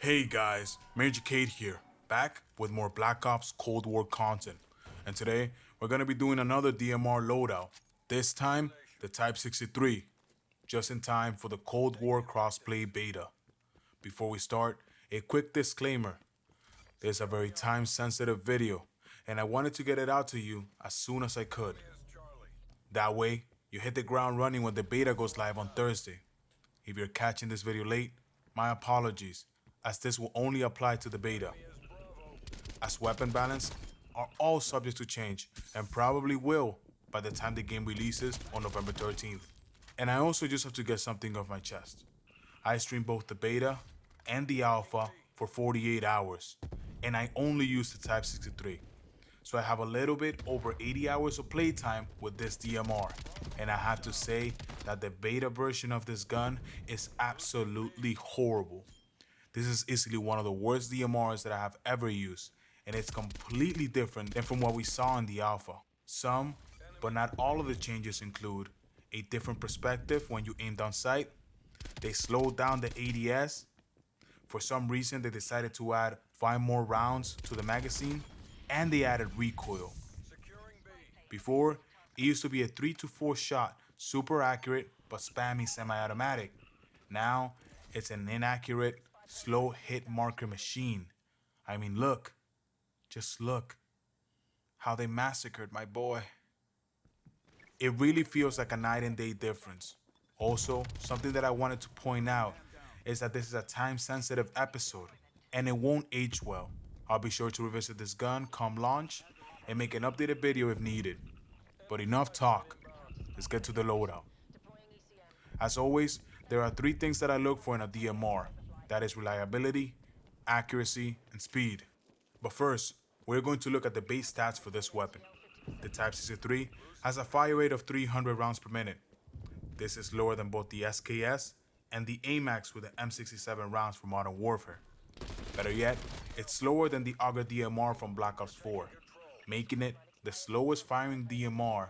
Hey guys, Major Cade here, back with more Black Ops Cold War content. And today, we're going to be doing another DMR loadout. This time, the Type 63, just in time for the Cold War crossplay beta. Before we start, a quick disclaimer. This is a very time-sensitive video, and I wanted to get it out to you as soon as I could. That way, you hit the ground running when the beta goes live on Thursday. If you're catching this video late, my apologies, as this will only apply to the beta. As weapon balance are all subject to change and probably will by the time the game releases on November 13th. And I also just have to get something off my chest. I streamed both the beta and the alpha for 48 hours, and I only used the Type 63. So I have a little bit over 80 hours of playtime with this DMR, and I have to say that the beta version of this gun is absolutely horrible. This is easily one of the worst DMRs that I have ever used, and it's completely different than from what we saw in the alpha. Some, but not all of the changes include a different perspective when you aim down sight. They slowed down the ADS. For some reason, they decided to add 5 more rounds to the magazine, and they added recoil. Before, it used to be a 3 to 4 shot, super accurate but spammy semi-automatic. Now, it's an inaccurate, slow hit marker machine. I mean, look, just look, how they massacred my boy. It really feels like a night and day difference. Also, something that I wanted to point out is that this is a time-sensitive episode, and it won't age well. I'll be sure to revisit this gun come launch and make an updated video if needed. But enough talk, let's get to the loadout. As always, there are 3 things that I look for in a DMR. That is reliability, accuracy, and speed. But first, we're going to look at the base stats for this weapon. The Type 63 has a fire rate of 300 rounds per minute. This is lower than both the SKS and the AMAX with the M67 rounds for Modern Warfare. Better yet, it's slower than the AUGA DMR from Black Ops 4, making it the slowest firing DMR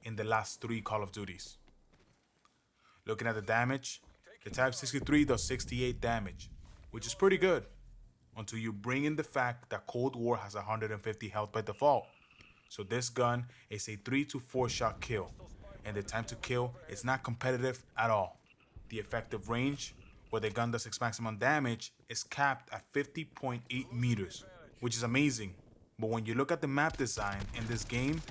in the last 3 Call of Duties. Looking at the damage, the Type 63 does 68 damage, which is pretty good, until you bring in the fact that Cold War has 150 health by default. So this gun is a 3 to 4 shot kill, and the time to kill is not competitive at all. The effective range, where the gun does its maximum damage, is capped at 50.8 meters, which is amazing. But when you look at the map design in this game,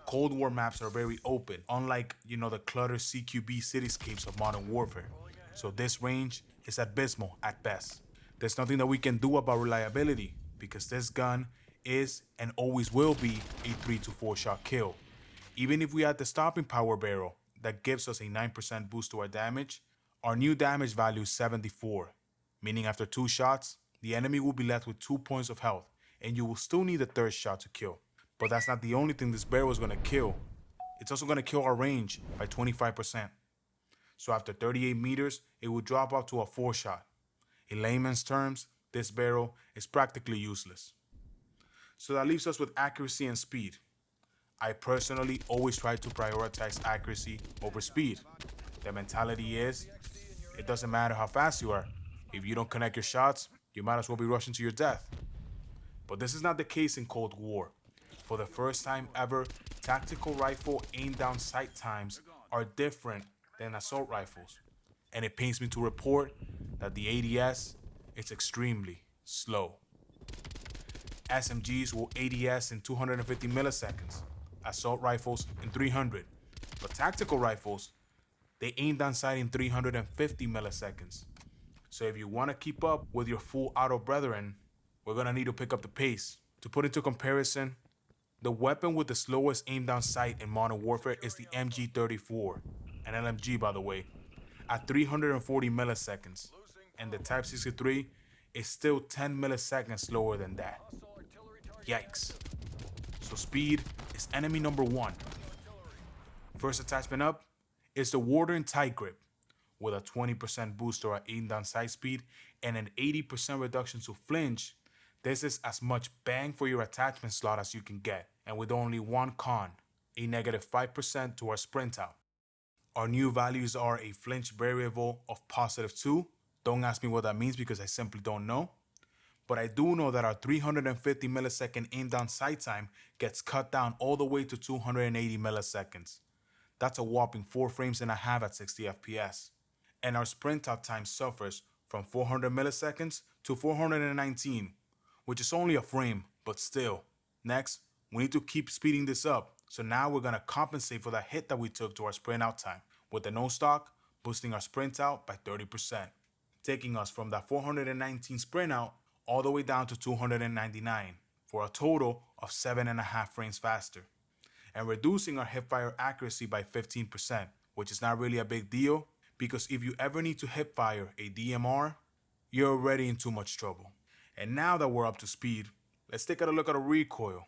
Cold War maps are very open, unlike, the cluttered CQB cityscapes of Modern Warfare. So this range is abysmal at best. There's nothing that we can do about reliability, because this gun is and always will be a 3 to 4 shot kill. Even if we add the stopping power barrel that gives us a 9% boost to our damage, our new damage value is 74, meaning after 2 shots, the enemy will be left with 2 points of health, and you will still need a 3rd shot to kill. But that's not the only thing this barrel is going to kill. It's also going to kill our range by 25%. So after 38 meters, it will drop out to a 4 shot. In layman's terms, this barrel is practically useless. So that leaves us with accuracy and speed. I personally always try to prioritize accuracy over speed. The mentality is, it doesn't matter how fast you are. If you don't connect your shots, you might as well be rushing to your death. But this is not the case in Cold War. For the first time ever, tactical rifle aim down sight times are different than assault rifles. And it pains me to report that the ADS is extremely slow. SMGs will ADS in 250 milliseconds, assault rifles in 300, but tactical rifles, they aim down sight in 350 milliseconds. So if you want to keep up with your full auto brethren, we're going to need to pick up the pace. To put into comparison, the weapon with the slowest aim down sight in Modern Warfare is the MG34, an LMG by the way, at 340 milliseconds, and the Type 63 is still 10 milliseconds slower than that. Yikes. So speed is enemy number 1. First attachment up is the Warden Tight Grip, with a 20% boost to our aim down sight speed and an 80% reduction to flinch. This is as much bang for your attachment slot as you can get, and with only one con, a negative 5% to our sprint out. Our new values are a flinch variable of +2, Don't ask me what that means because I simply don't know. But I do know that our 350 millisecond aim down sight time gets cut down all the way to 280 milliseconds. That's a whopping 4 frames and a half at 60 FPS. And our sprint out time suffers from 400 milliseconds to 419, which is only a frame, but still. Next, we need to keep speeding this up, so now we're going to compensate for that hit that we took to our sprint out time, with the no stock boosting our sprint out by 30%, taking us from that 419 sprint out all the way down to 299, for a total of 7.5 frames faster, and reducing our hipfire accuracy by 15%, which is not really a big deal, because if you ever need to hipfire a DMR, you're already in too much trouble. And now that we're up to speed, let's take a look at a recoil.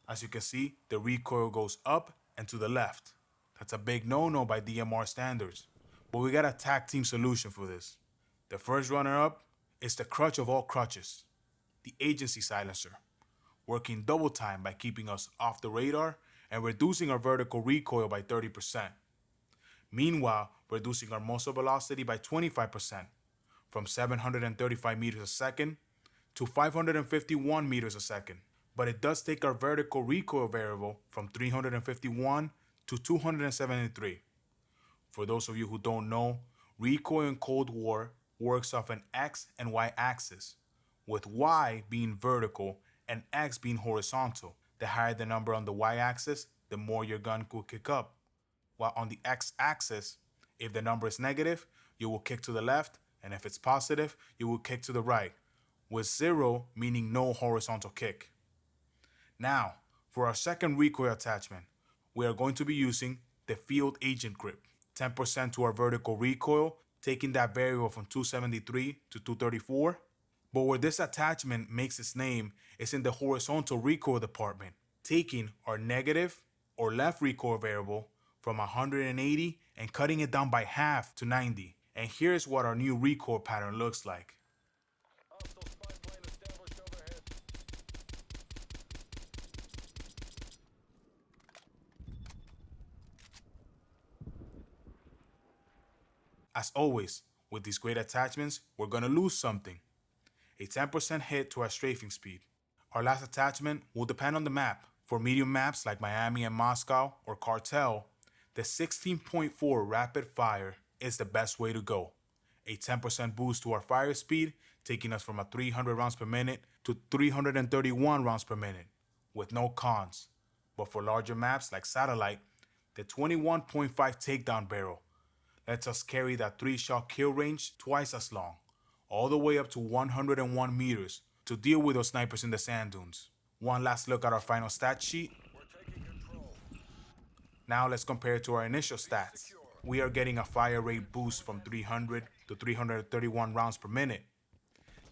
As you can see, the recoil goes up and to the left. That's a big no-no by DMR standards, but we got a tag team solution for this. The first runner-up is the crutch of all crutches, the agency silencer, working double time by keeping us off the radar and reducing our vertical recoil by 30%. Meanwhile, reducing our muzzle velocity by 25%, from 735 meters a second to 551 meters a second. But it does take our vertical recoil variable from 351 to 273. For those of you who don't know, recoil in Cold War works off an X and Y axis, with Y being vertical and X being horizontal. The higher the number on the Y axis, the more your gun could kick up. While on the X axis, if the number is negative, you will kick to the left, and if it's positive, you will kick to the right, with 0 meaning no horizontal kick. Now, for our second recoil attachment, we are going to be using the field agent grip. 10% to our vertical recoil, taking that variable from 273 to 234. But where this attachment makes its name is in the horizontal recoil department, taking our negative or left recoil variable from 180 and cutting it down by half to 90. And here's what our new recoil pattern looks like. As always, with these great attachments, we're going to lose something. A 10% hit to our strafing speed. Our last attachment will depend on the map. For medium maps like Miami and Moscow or Cartel, the 16.4 rapid fire is the best way to go. A 10% boost to our fire speed, taking us from 300 rounds per minute to 331 rounds per minute, with no cons. But for larger maps like Satellite, the 21.5 takedown barrel lets us carry that 3-shot kill range twice as long, all the way up to 101 meters to deal with those snipers in the sand dunes. One last look at our final stat sheet. Now let's compare it to our initial stats. We are getting a fire rate boost from 300 to 331 rounds per minute,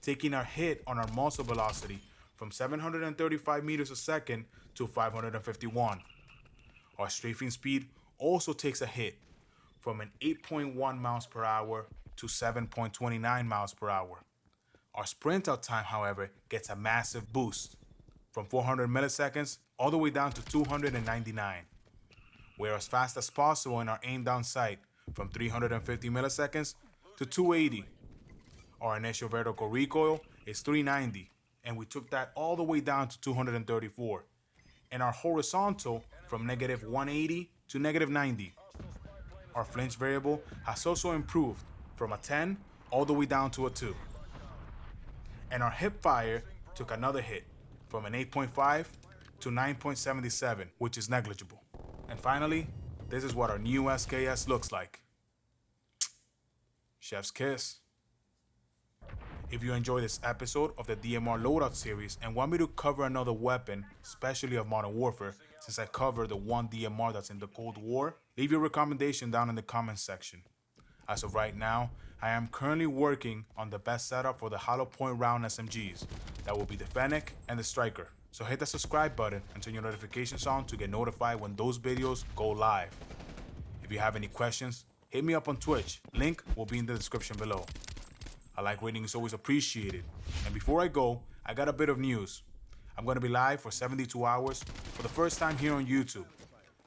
taking our hit on our muzzle velocity from 735 meters a second to 551. Our strafing speed also takes a hit from an 8.1 miles per hour to 7.29 miles per hour. Our sprint out time, however, gets a massive boost from 400 milliseconds all the way down to 299. We're as fast as possible in our aim down sight from 350 milliseconds to 280. Our initial vertical recoil is 390, and we took that all the way down to 234. And our horizontal from negative 180 to negative 90. Our flinch variable has also improved from a 10 all the way down to a 2. And our hip fire took another hit from an 8.5 to 9.77, which is negligible. And finally, this is what our new SKS looks like. Chef's kiss. If you enjoyed this episode of the DMR Loadout series and want me to cover another weapon, especially of Modern Warfare, since I covered the one DMR that's in the Cold War, leave your recommendation down in the comments section. As of right now, I am currently working on the best setup for the hollow point round SMGs. That will be the Fennec and the Striker. So hit the subscribe button and turn your notifications on to get notified when those videos go live. If you have any questions, hit me up on Twitch. Link will be in the description below. A like rating is always appreciated. And before I go, I got a bit of news. I'm going to be live for 72 hours for the first time here on YouTube.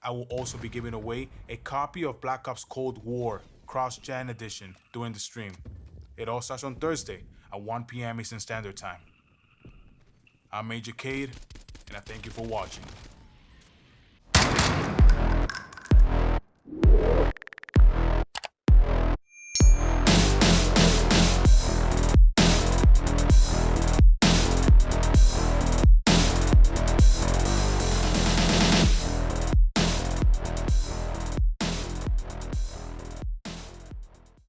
I will also be giving away a copy of Black Ops Cold War Cross-Gen Edition during the stream. It all starts on Thursday at 1 p.m. Eastern Standard Time. I'm Major Cade, and I thank you for watching.